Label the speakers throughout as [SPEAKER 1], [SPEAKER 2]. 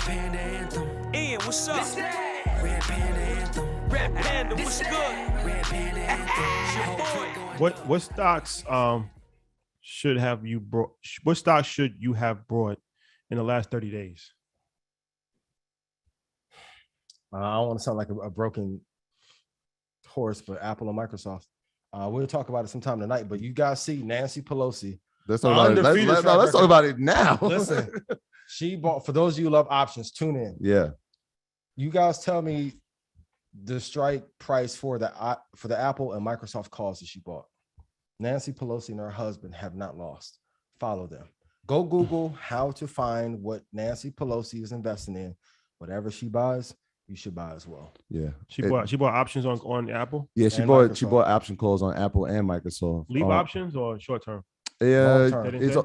[SPEAKER 1] Panda Anthem.
[SPEAKER 2] Ian, what's up?
[SPEAKER 1] Red Panda Anthem.
[SPEAKER 2] Red Panda, what's good?
[SPEAKER 1] Red Panda Anthem.
[SPEAKER 3] What stocks should have you brought? What stocks should you have brought in the last 30 days?
[SPEAKER 4] I don't want to sound like a broken horse, but Apple and Microsoft. We'll talk about it sometime tonight. But you guys see Nancy Pelosi.
[SPEAKER 5] Let's talk about it. Let's talk about it now.
[SPEAKER 4] Listen, she bought, for those of you who love options, tune in.
[SPEAKER 5] Yeah.
[SPEAKER 4] You guys tell me the strike price for the Apple and Microsoft calls that she bought. Nancy Pelosi and her husband have not lost. Follow them. Go Google how to find what Nancy Pelosi is investing in. Whatever she buys, you should buy as well.
[SPEAKER 5] Yeah.
[SPEAKER 3] She bought options on Apple.
[SPEAKER 5] Yeah, she bought option calls on Apple and Microsoft.
[SPEAKER 3] Leave options or short term?
[SPEAKER 5] Yeah,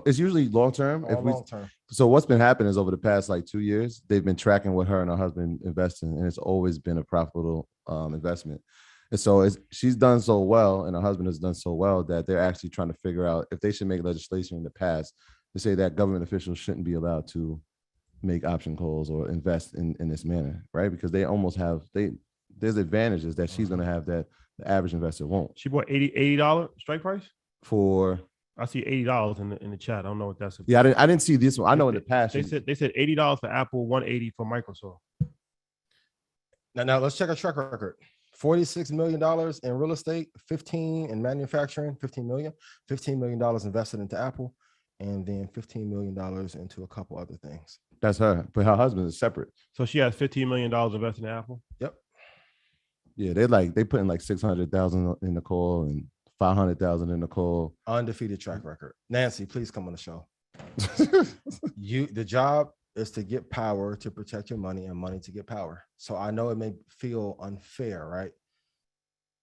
[SPEAKER 5] it's usually long term.
[SPEAKER 4] Long term.
[SPEAKER 5] So what's been happening is over the past 2 years, they've been tracking what her and her husband invest in, and it's always been a profitable investment. And so she's done so well, and her husband has done so well that they're actually trying to figure out if they should make legislation in the past to say that government officials shouldn't be allowed to make option calls or invest in this manner, right? Because they almost have there's advantages that she's going to have that the average investor won't.
[SPEAKER 3] She bought $80 strike price
[SPEAKER 5] For
[SPEAKER 3] I see $80 in the chat. I don't know what that's about.
[SPEAKER 5] Yeah, I didn't see this one. I know in the past
[SPEAKER 3] they said $80 for Apple, $180 for Microsoft.
[SPEAKER 4] Now let's check our track record. $46 million in real estate, 15 in manufacturing, 15 million invested into Apple, and then $15 million into a couple other things.
[SPEAKER 5] That's her, but her husband is separate.
[SPEAKER 3] So she has $15 million invested in Apple.
[SPEAKER 4] Yep.
[SPEAKER 5] Yeah, they put in like 600,000 in the call and 500,000 in the call.
[SPEAKER 4] Undefeated track record. Nancy, please come on the show. The job is to get power to protect your money and money to get power. So I know it may feel unfair, right?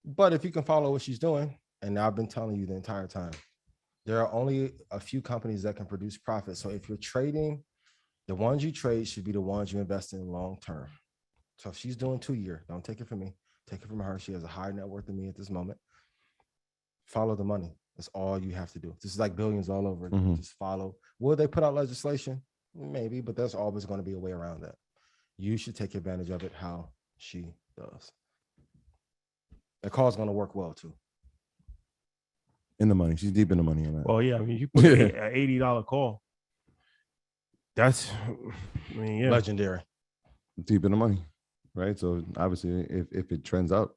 [SPEAKER 4] But if you can follow what she's doing, and I've been telling you the entire time, there are only a few companies that can produce profit. So if you're trading, the ones you trade should be the ones you invest in long term. So if she's doing 2 year, don't take it from me, take it from her. She has a higher net worth than me at this moment. Follow the money. That's all you have to do. This is like billions all over.
[SPEAKER 5] Mm-hmm.
[SPEAKER 4] Just follow. Will they put out legislation? Maybe, but there's always going to be a way around that. You should take advantage of it how she does. The call is going to work well too.
[SPEAKER 5] In the money. She's deep in the money on that.
[SPEAKER 3] Well, yeah, I mean, you put an $80 call. That's, yeah.
[SPEAKER 4] Legendary.
[SPEAKER 5] Deep in the money, right? So obviously, if it trends out,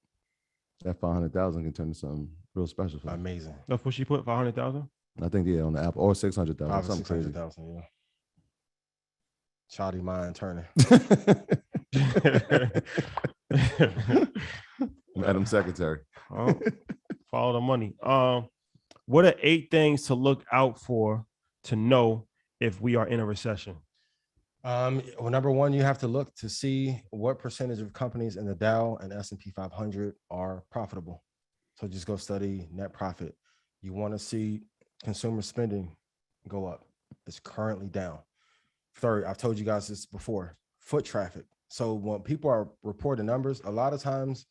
[SPEAKER 5] that 500,000 can turn into something real special for her.
[SPEAKER 4] Amazing.
[SPEAKER 3] That's what she put, 500,000.
[SPEAKER 5] I think on the app or 600,000, something crazy.
[SPEAKER 4] 600,000, yeah. Shoddy mind turning.
[SPEAKER 5] Madam Secretary.
[SPEAKER 3] Follow the money. What are 8 things to look out for to know if we are in a recession?
[SPEAKER 4] Well, number one, you have to look to see what percentage of companies in the Dow and S&P 500 are profitable. So just go study net profit. You want to see consumer spending go up. It's currently down. Third, I've told you guys this before, foot traffic. So when people are reporting numbers, a lot of times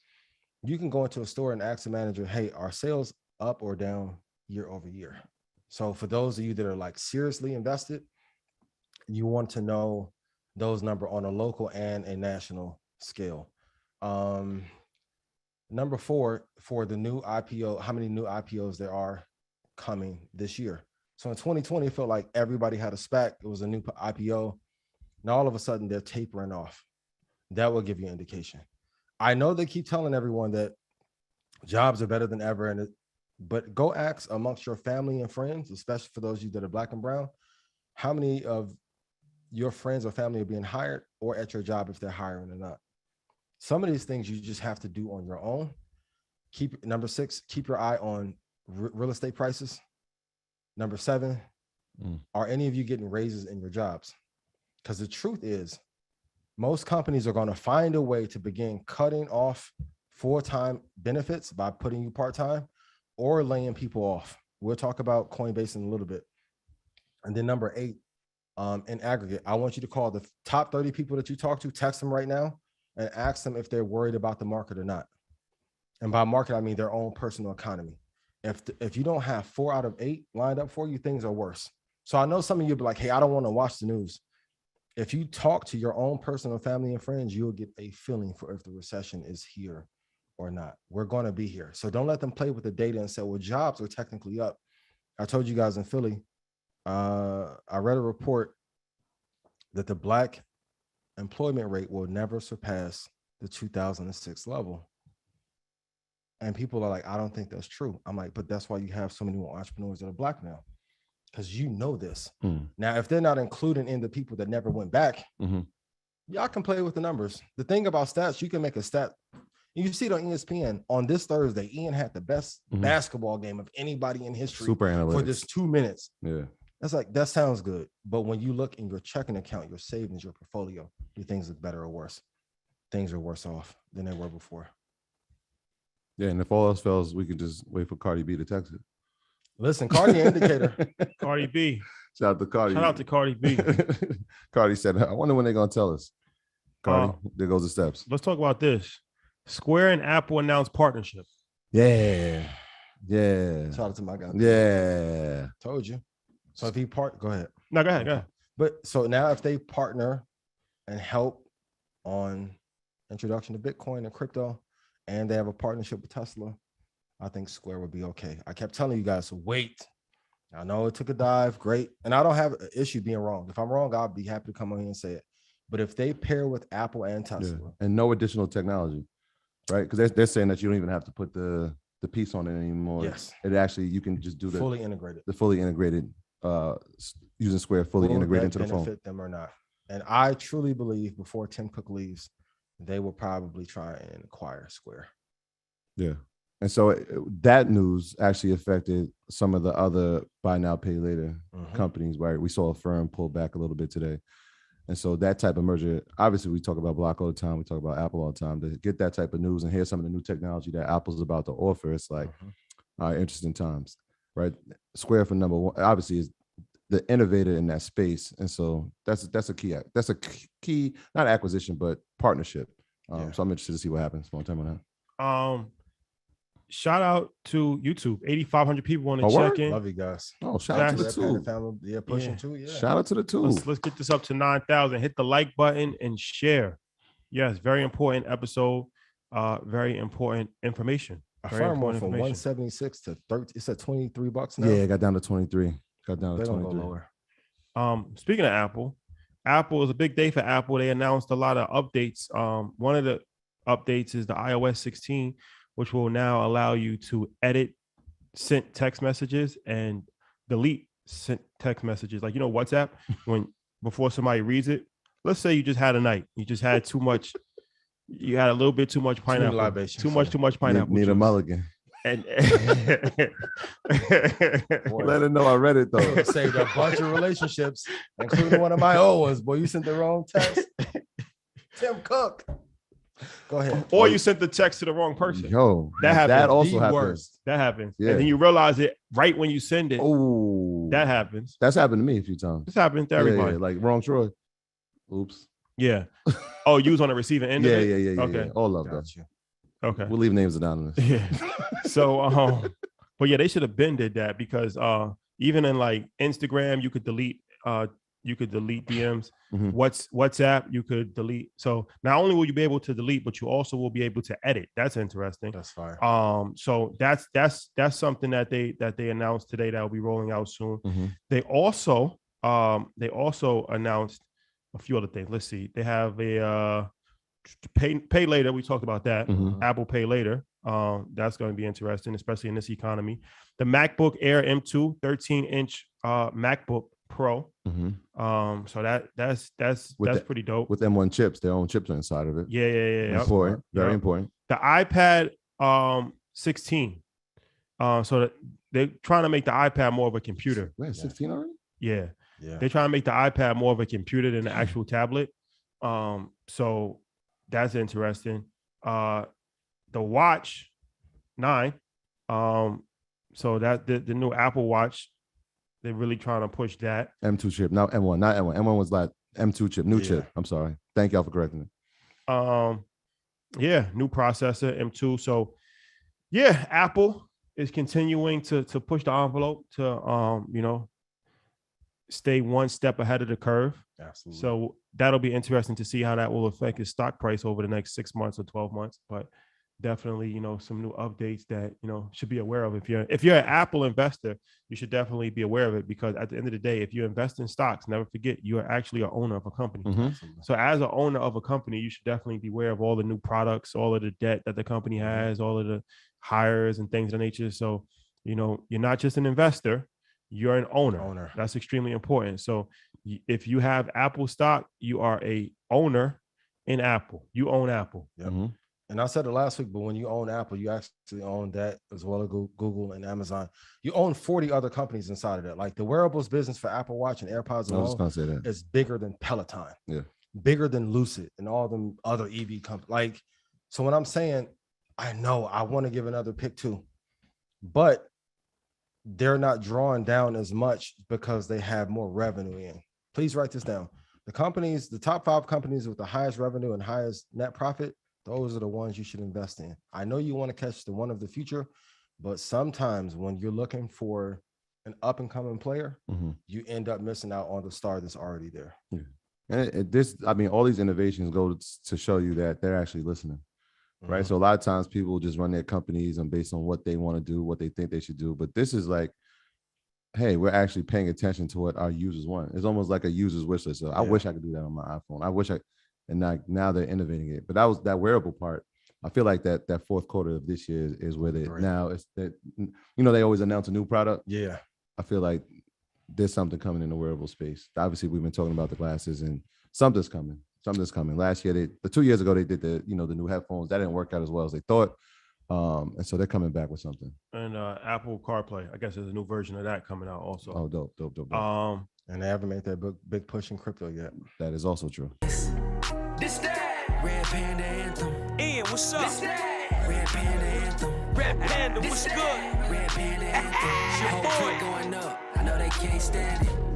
[SPEAKER 4] you can go into a store and ask the manager, hey, are sales up or down year over year? So for those of you that are like seriously invested, you want to know those numbers on a local and a national scale. Number 4, for the new IPO, how many new IPOs there are coming this year. So in 2020, it felt like everybody had a SPAC. It was a new IPO. Now all of a sudden they're tapering off. That will give you an indication. I know they keep telling everyone that jobs are better than ever, but go ask amongst your family and friends, especially for those of you that are Black and brown, how many of your friends or family are being hired or at your job if they're hiring or not. Some of these things you just have to do on your own. Number 6, keep your eye on real estate prices. Number 7, are any of you getting raises in your jobs? Because the truth is, most companies are going to find a way to begin cutting off full-time benefits by putting you part-time or laying people off. We'll talk about Coinbase in a little bit. And then number 8, in aggregate, I want you to call the top 30 people that you talk to, text them right now and ask them if they're worried about the market or not. And by market, I mean their own personal economy. If you don't have 4 out of 8 lined up for you, things are worse. So I know some of you be like, hey, I don't want to watch the news. if you talk to your own personal family and friends, you'll get a feeling for if the recession is here or not. We're going to be here. So don't let them play with the data and say, well, jobs are technically up. I told you guys in Philly, I read a report that the Black employment rate will never surpass the 2006 level. And people are like, I don't think that's true. I'm like, but that's why you have so many more entrepreneurs that are Black now, because you know this. Now, if they're not including in the people that never went back, y'all can play with the numbers. The thing about stats, you can make a stat. You see it on ESPN on this Thursday. Ian had the best basketball game of anybody in history.
[SPEAKER 5] Super analytics.
[SPEAKER 4] For just 2 minutes.
[SPEAKER 5] Yeah.
[SPEAKER 4] That's like, that sounds good. But when you look in your checking account, your savings, your portfolio, do things look better or worse? Things are worse off than they were before.
[SPEAKER 5] Yeah. And if all else fails, we can just wait for Cardi B to text it.
[SPEAKER 4] Listen, Cardi indicator.
[SPEAKER 3] Cardi B.
[SPEAKER 5] Shout out to Cardi.
[SPEAKER 3] Shout out to Cardi B.
[SPEAKER 5] Cardi said, I wonder when they're going to tell us. Cardi, there goes the steps.
[SPEAKER 3] Let's talk about this. Square and Apple announced partnership.
[SPEAKER 5] Yeah. Yeah.
[SPEAKER 4] Shout out to my guy.
[SPEAKER 5] Yeah.
[SPEAKER 4] Told you. So if he go ahead.
[SPEAKER 3] No, go ahead. Go ahead.
[SPEAKER 4] But so now if they partner and help on introduction to Bitcoin and crypto, and they have a partnership with Tesla, I think Square would be okay. I kept telling you guys to wait. I know it took a dive, great. And I don't have an issue being wrong. If I'm wrong, I'll be happy to come on here and say it. But if they pair with Apple and Tesla.
[SPEAKER 5] And no additional technology, right? Because they're saying that you don't even have to put the piece on it anymore.
[SPEAKER 4] Yes.
[SPEAKER 5] It actually, you can just do
[SPEAKER 4] fully integrated.
[SPEAKER 5] The fully integrated, using Square fully integrated into the phone.
[SPEAKER 4] Benefit them or not. And I truly believe before Tim Cook leaves, they will probably try and acquire Square.
[SPEAKER 5] Yeah. And so that news actually affected some of the other buy now, pay later companies, right? We saw a firm pull back a little bit today. And so that type of merger, obviously we talk about Block all the time. We talk about Apple all the time. To get that type of news and hear some of the new technology that Apple's about to offer, it's like, interesting times, right? Square for number one, obviously is the innovator in that space. And so that's a key, not acquisition, but partnership. So I'm interested to see what happens long term on that.
[SPEAKER 3] Shout out to YouTube. 8,500 people on the check-in.
[SPEAKER 4] Love you guys.
[SPEAKER 5] Oh, shout out to the two.
[SPEAKER 4] Yeah, pushing two. Yeah.
[SPEAKER 5] Shout out to the two.
[SPEAKER 3] Let's get this up to 9,000. Hit the like button and share. Yes, very important episode. Very important information.
[SPEAKER 4] I found one from 176 to 30. It's at $23 now.
[SPEAKER 5] Yeah, it got down to 23. Got down to 23.
[SPEAKER 4] Go lower.
[SPEAKER 3] Speaking of Apple is a big day for Apple. They announced a lot of updates. One of the updates is the iOS 16, which will now allow you to edit sent text messages and delete sent text messages. Like, WhatsApp, before somebody reads it, let's say you just had a night. You just had too much. You had a little bit too much pineapple. Too much pineapple.
[SPEAKER 5] Need a mulligan.
[SPEAKER 3] And
[SPEAKER 5] let it know I read it though.
[SPEAKER 4] Saved a bunch of relationships, including one of my old ones. Boy, you sent the wrong text. Tim Cook. Go ahead.
[SPEAKER 3] Or you sent the text to the wrong person.
[SPEAKER 5] Yo,
[SPEAKER 3] that happens.
[SPEAKER 5] That also happens.
[SPEAKER 3] That happens.
[SPEAKER 5] Yeah.
[SPEAKER 3] And then you realize it right when you send it.
[SPEAKER 5] Oh,
[SPEAKER 3] that happens.
[SPEAKER 5] That's happened to me a few times.
[SPEAKER 3] This happens to everybody.
[SPEAKER 5] Yeah, like wrong Troy. Oops.
[SPEAKER 3] Yeah. Oh, you was on the receiving end of it?
[SPEAKER 5] Yeah.
[SPEAKER 3] Okay.
[SPEAKER 5] Yeah. All love that.
[SPEAKER 3] Okay.
[SPEAKER 5] We'll leave names anonymous.
[SPEAKER 3] Yeah. So, but yeah, they should have been did that because even in like Instagram, you could delete DMs. WhatsApp, you could delete. So not only will you be able to delete, but you also will be able to edit. That's interesting.
[SPEAKER 4] That's fire.
[SPEAKER 3] So that's something that they announced today that will be rolling out soon. They also announced a few other things. Let's see. They have a pay later. We talked about that. Apple Pay Later. That's going to be interesting, especially in this economy. The MacBook Air M2 13-inch MacBook Pro. So that's pretty dope.
[SPEAKER 5] With M1 chips, their own chips are inside of it.
[SPEAKER 3] Yeah.
[SPEAKER 5] Important. Very important.
[SPEAKER 3] The iPad 16. So that they're trying to make the iPad more of a computer.
[SPEAKER 5] Wait, 16 already?
[SPEAKER 3] Yeah. They're trying to make the iPad more of a computer than an actual tablet. So that's interesting. The Watch 9. So that the new Apple Watch, they're really trying to push that.
[SPEAKER 5] M2 chip, now M1, not M1. M1 was like M2 chip, new chip. I'm sorry. Thank y'all for correcting it.
[SPEAKER 3] New processor, M2. So yeah, Apple is continuing to push the envelope to stay one step ahead of the curve.
[SPEAKER 4] Absolutely.
[SPEAKER 3] So that'll be interesting to see how that will affect his stock price over the next 6 months or 12 months. But definitely, some new updates that, should be aware of. If you're an Apple investor, you should definitely be aware of it, because at the end of the day, if you invest in stocks, never forget you are actually an owner of a company.
[SPEAKER 4] Absolutely.
[SPEAKER 3] So as an owner of a company, you should definitely be aware of all the new products, all of the debt that the company has, all of the hires and things of that nature. So, you're not just an investor, you're an owner. That's extremely important. So if you have Apple stock, you are a owner in Apple. You own Apple.
[SPEAKER 4] Yep. And I said it last week, but when you own Apple, you actually own that as well as Google and Amazon. You own 40 other companies inside of that. Like the wearables business for Apple Watch and AirPods alone is bigger than Peloton.
[SPEAKER 5] Yeah.
[SPEAKER 4] Bigger than Lucid and all them other EV companies. Like, so when I'm saying, I know I want to give another pick too, but they're not drawing down as much because they have more revenue in. Please write this down. The top 5 companies with the highest revenue and highest net profit, those are the ones you should invest in. I know you want to catch the one of the future, but sometimes when you're looking for an up and coming player, you end up missing out on the star that's already there.
[SPEAKER 5] Yeah. And all these innovations go to show you that they're actually listening. Right. So a lot of times people just run their companies based on what they want to do, what they think they should do. But this is like, hey, we're actually paying attention to what our users want. It's almost like a user's wish list. So I wish I could do that on my iPhone. And now they're innovating it. But that wearable part. I feel like that fourth quarter of this year is where now it's that, they always announce a new product.
[SPEAKER 4] Yeah.
[SPEAKER 5] I feel like there's something coming in the wearable space. Obviously, we've been talking about the glasses, and something's coming. Last year, 2 years ago, they did the new headphones. That didn't work out as well as they thought. And so they're coming back with something.
[SPEAKER 3] And Apple CarPlay, I guess there's a new version of that coming out also.
[SPEAKER 5] Oh, dope.
[SPEAKER 4] And they haven't made that big push in crypto yet.
[SPEAKER 5] That is also true.
[SPEAKER 1] This that Red Panda Anthem.
[SPEAKER 2] Ian, what's up?
[SPEAKER 1] This that Red Panda Anthem.
[SPEAKER 2] Red Panda, what's
[SPEAKER 1] This
[SPEAKER 2] good?
[SPEAKER 1] that Red Panda Anthem. Whole clip going up. I know they can't stand it.